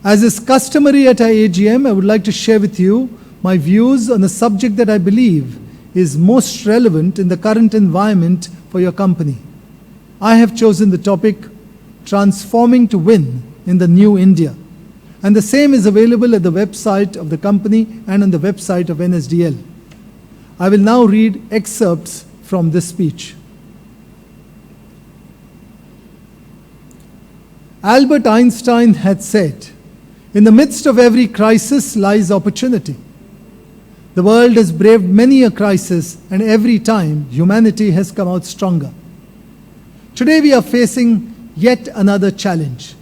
As is customary at our AGM, I would like to share with you my views on a subject that I believe is most relevant in the current environment for your company. I have chosen the topic, Transforming to Win in the New India. And the same is available at the website of the company and on the website of NSDL. I will now read excerpts from this speech. Albert Einstein had said, "In the midst of every crisis lies opportunity." The world has braved many a crisis, and every time humanity has come out stronger. Today we are facing yet another challenge.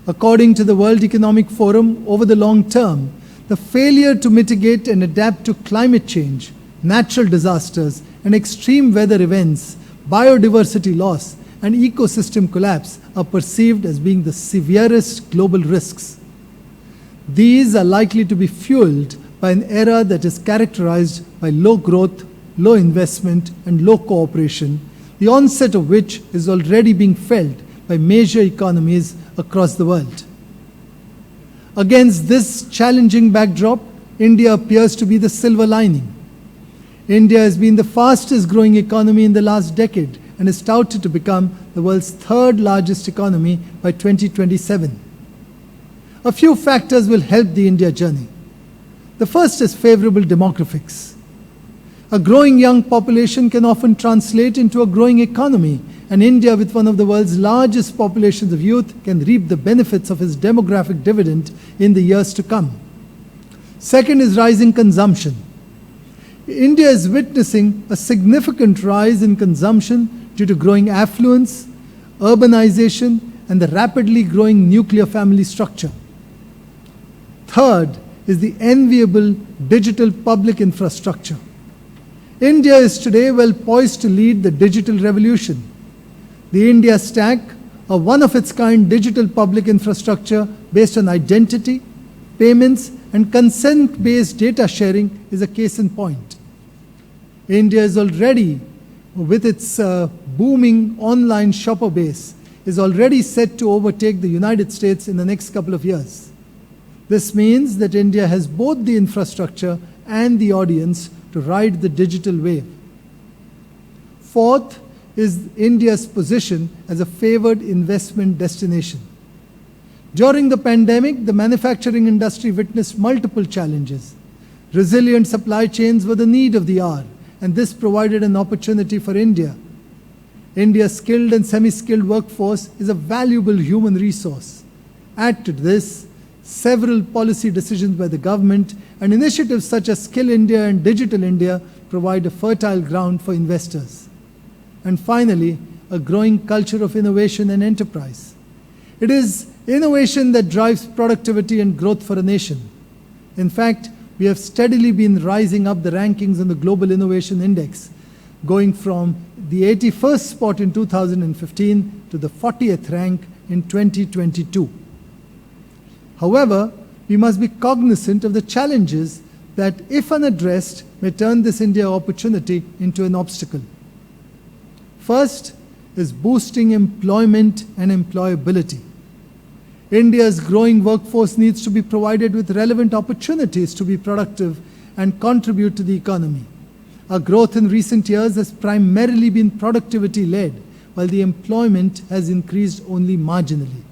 According to the World Economic Forum, over the long term, the failure to mitigate and adapt to climate change, natural disasters, and extreme weather events, biodiversity loss, and ecosystem collapse are perceived as being the severest global risks. These are likely to be fueled by an era that is characterized by low growth, low investment, and low cooperation, the onset of which is already being felt by major economies across the world. Against this challenging backdrop, India appears to be the silver lining. India has been the fastest growing economy in the last decade and is touted to become the world's third largest economy by 2027. A few factors will help the India journey. The first is favorable demographics. A growing young population can often translate into a growing economy, and India, with one of the world's largest populations of youth, can reap the benefits of its demographic dividend in the years to come. Second is rising consumption. India is witnessing a significant rise in consumption due to growing affluence, urbanization, and the rapidly growing nuclear family structure. Third is the enviable digital public infrastructure. India is today well poised to lead the digital revolution. The India Stack, a one-of-its-kind digital public infrastructure based on identity, payments, and consent-based data sharing, is a case in point. India is already, with its booming online shopper base, is already set to overtake the United States in the next couple of years. This means that India has both the infrastructure and the audience to ride the digital wave. Fourth is India's position as a favored investment destination. During the pandemic, the manufacturing industry witnessed multiple challenges. Resilient supply chains were the need of the hour, and this provided an opportunity for India. India's skilled and semi-skilled workforce is a valuable human resource. Add to this several policy decisions by the government, and initiatives such as Skill India and Digital India provide a fertile ground for investors. And finally, a growing culture of innovation and enterprise. It is innovation that drives productivity and growth for a nation. In fact, we have steadily been rising up the rankings on the Global Innovation Index, going from the 81st spot in 2015 to the 40th rank in 2022. However, we must be cognizant of the challenges that, if unaddressed, may turn this India opportunity into an obstacle. First is boosting employment and employability. India's growing workforce needs to be provided with relevant opportunities to be productive and contribute to the economy. Our growth in recent years has primarily been productivity-led, while the employment has increased only marginally.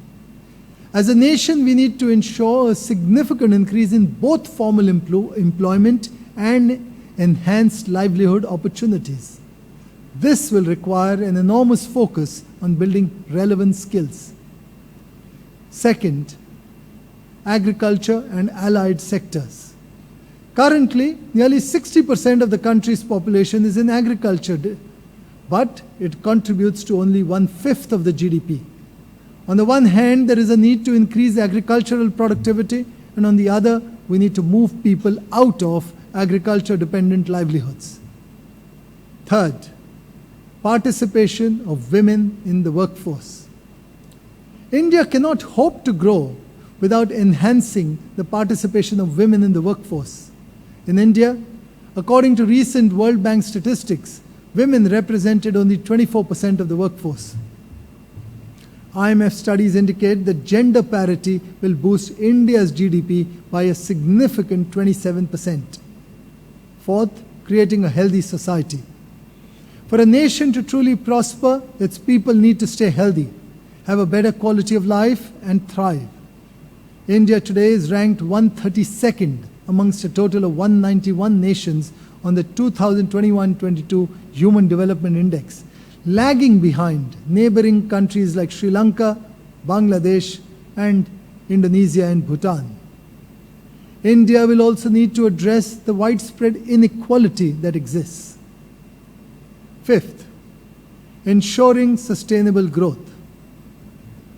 As a nation, we need to ensure a significant increase in both formal employment and enhanced livelihood opportunities. This will require an enormous focus on building relevant skills. Second, agriculture and allied sectors. Currently, nearly 60% of the country's population is in agriculture, but it contributes to only 1/5 of the GDP. On the one hand, there is a need to increase agricultural productivity, and on the other, we need to move people out of agriculture-dependent livelihoods. Third, participation of women in the workforce. India cannot hope to grow without enhancing the participation of women in the workforce. In India, according to recent World Bank statistics, women represented only 24% of the workforce. IMF studies indicate that gender parity will boost India's GDP by a significant 27%. Fourth, creating a healthy society. For a nation to truly prosper, its people need to stay healthy, have a better quality of life, and thrive. India today is ranked 132nd amongst a total of 191 nations on the 2021-22 Human Development Index, lagging behind neighboring countries like Sri Lanka, Bangladesh, and Indonesia and Bhutan. India will also need to address the widespread inequality that exists. Fifth, ensuring sustainable growth.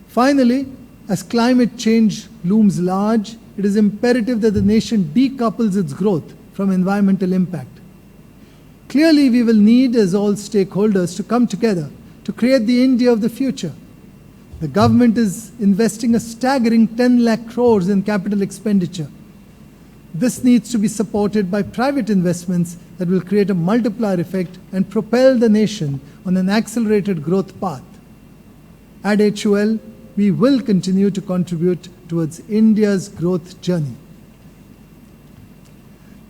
Finally, as climate change looms large, it is imperative that the nation decouples its growth from environmental impact. Clearly, we will need, as all stakeholders, to come together to create the India of the future. The government is investing a staggering 10 lakh crores in capital expenditure. This needs to be supported by private investments that will create a multiplier effect and propel the nation on an accelerated growth path. At HUL, we will continue to contribute towards India's growth journey.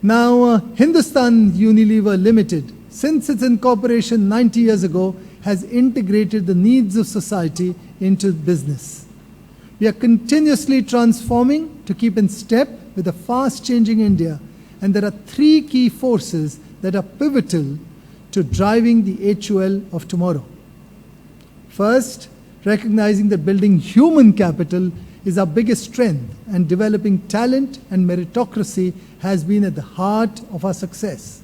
Now, Hindustan Unilever Limited, since its incorporation 90 years ago, has integrated the needs of society into business. We are continuously transforming to keep in step with a fast-changing India, and there are three key forces that are pivotal to driving the HUL of tomorrow. First, recognizing that building human capital is our biggest strength, and developing talent and meritocracy has been at the heart of our success.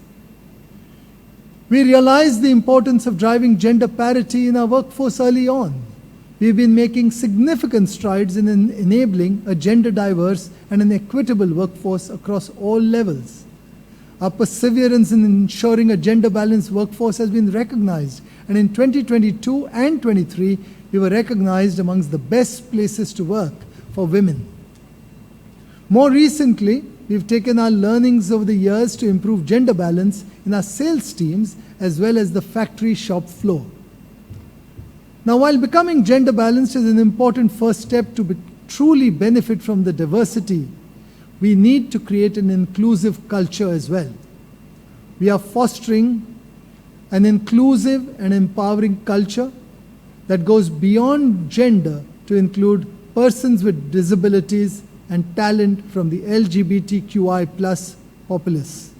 We realized the importance of driving gender parity in our workforce early on. We've been making significant strides in enabling a gender diverse and an equitable workforce across all levels. Our perseverance in ensuring a gender balanced workforce has been recognized, and in 2022 and 23, we were recognized amongst the best places to work for women. More recently, we've taken our learnings over the years to improve gender balance in our sales teams as well as the factory shop floor. Now, while becoming gender balanced is an important first step to truly benefit from the diversity, we need to create an inclusive culture as well. We are fostering an inclusive and empowering culture that goes beyond gender to include persons with disabilities and talent from the LGBTQI+ populace.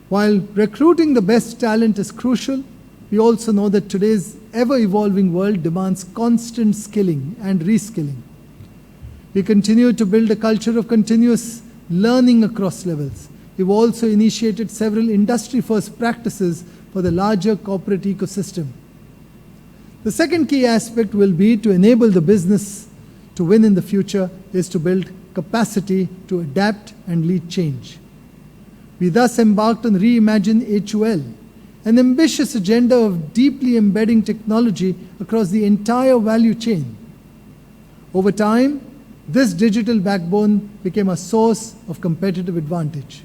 While recruiting the best talent is crucial, we also know that today's ever-evolving world demands constant skilling and reskilling. We continue to build a culture of continuous learning across levels. We've also initiated several industry-first practices for the larger corporate ecosystem. The second key aspect will be to enable the business to win in the future is to build capacity to adapt and lead change. We thus embarked on Reimagine HUL, an ambitious agenda of deeply embedding technology across the entire value chain. Over time, this digital backbone became a source of competitive advantage.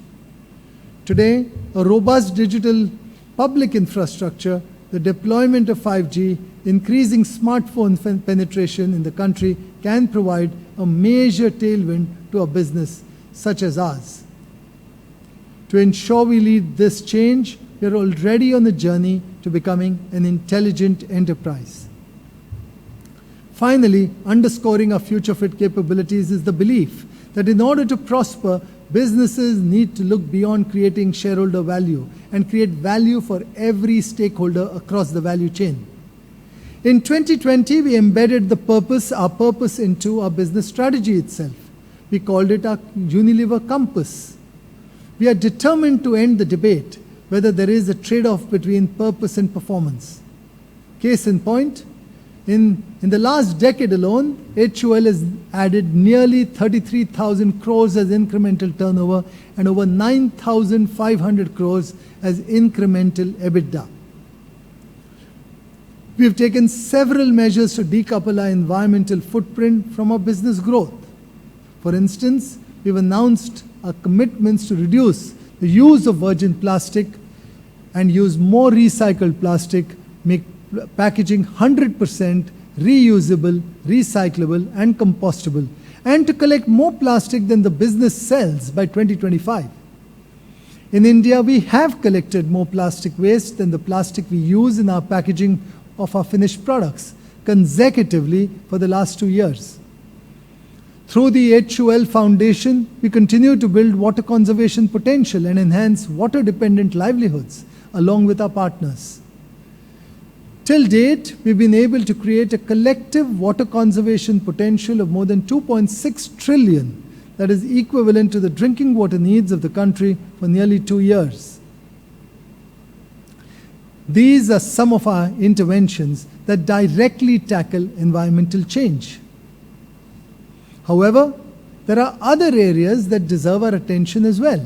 Today, a robust digital public infrastructure, the deployment of 5G, increasing smartphone penetration in the country can provide a major tailwind to a business such as ours. To ensure we lead this change, we are already on a journey to becoming an intelligent enterprise. Finally, underscoring our future-fit capabilities is the belief that in order to prosper, businesses need to look beyond creating shareholder value and create value for every stakeholder across the value chain. In 2020, we embedded our purpose into our business strategy itself. We called it our Unilever Compass. We are determined to end the debate whether there is a trade-off between purpose and performance. Case in point, in the last decade alone, HUL has added nearly 33,000 crores as incremental turnover and over 9,500 crores as incremental EBITDA. We have taken several measures to decouple our environmental footprint from our business growth. For instance, we've announced our commitments to reduce the use of virgin plastic and use more recycled plastic, make packaging 100% reusable, recyclable, and compostable, and to collect more plastic than the business sells by 2025. In India, we have collected more plastic waste than the plastic we use in our packaging of our finished products consecutively for the last 2 years. Through the HUL Foundation, we continue to build water conservation potential and enhance water-dependent livelihoods along with our partners. Till date, we've been able to create a collective water conservation potential of more than 2.6 trillion, that is equivalent to the drinking water needs of the country for nearly 2 years. These are some of our interventions that directly tackle environmental change. However, there are other areas that deserve our attention as well.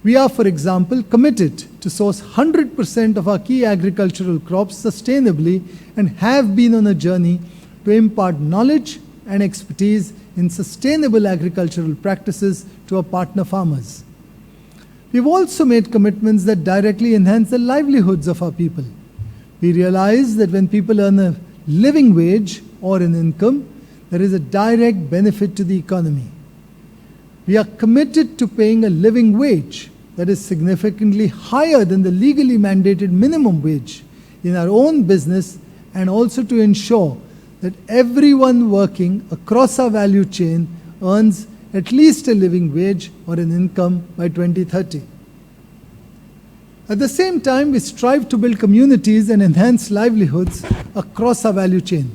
We are, for example, committed to source 100% of our key agricultural crops sustainably and have been on a journey to impart knowledge and expertise in sustainable agricultural practices to our partner farmers. We've also made commitments that directly enhance the livelihoods of our people. We realize that when people earn a living wage or an income, there is a direct benefit to the economy. We are committed to paying a living wage that is significantly higher than the legally mandated minimum wage in our own business, and also to ensure that everyone working across our value chain earns at least a living wage or an income by 2030. At the same time, we strive to build communities and enhance livelihoods across our value chain.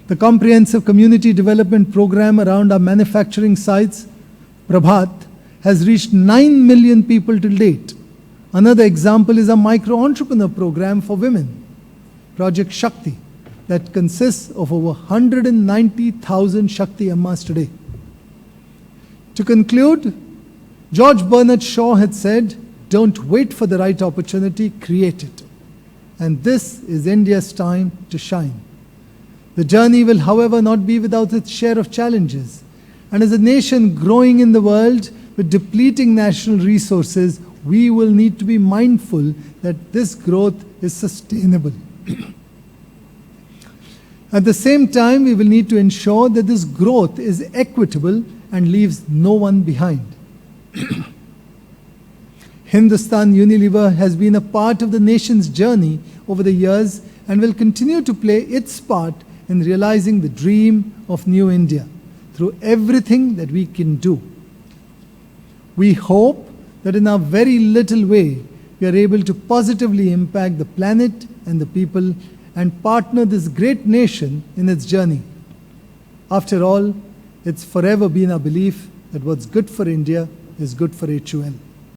The comprehensive community development program around our manufacturing sites, Prabhat, has reached 9 million people to date. Another example is a micro-entrepreneur program for women, Project Shakti, that consists of over 190,000 Shakti Ammas today. To conclude, George Bernard Shaw had said, "Don't wait for the right opportunity, create it." And this is India's time to shine. The journey will, however, not be without its share of challenges. And as a nation growing in the world with depleting national resources, we will need to be mindful that this growth is sustainable. At the same time, we will need to ensure that this growth is equitable and leaves no one behind. Hindustan Unilever has been a part of the nation's journey over the years and will continue to play its part in realizing the dream of New India through everything that we can do. We hope that in our very little way, we are able to positively impact the planet and the people and partner this great nation in its journey. After all, it's forever been our belief that what's good for India is good for HUL.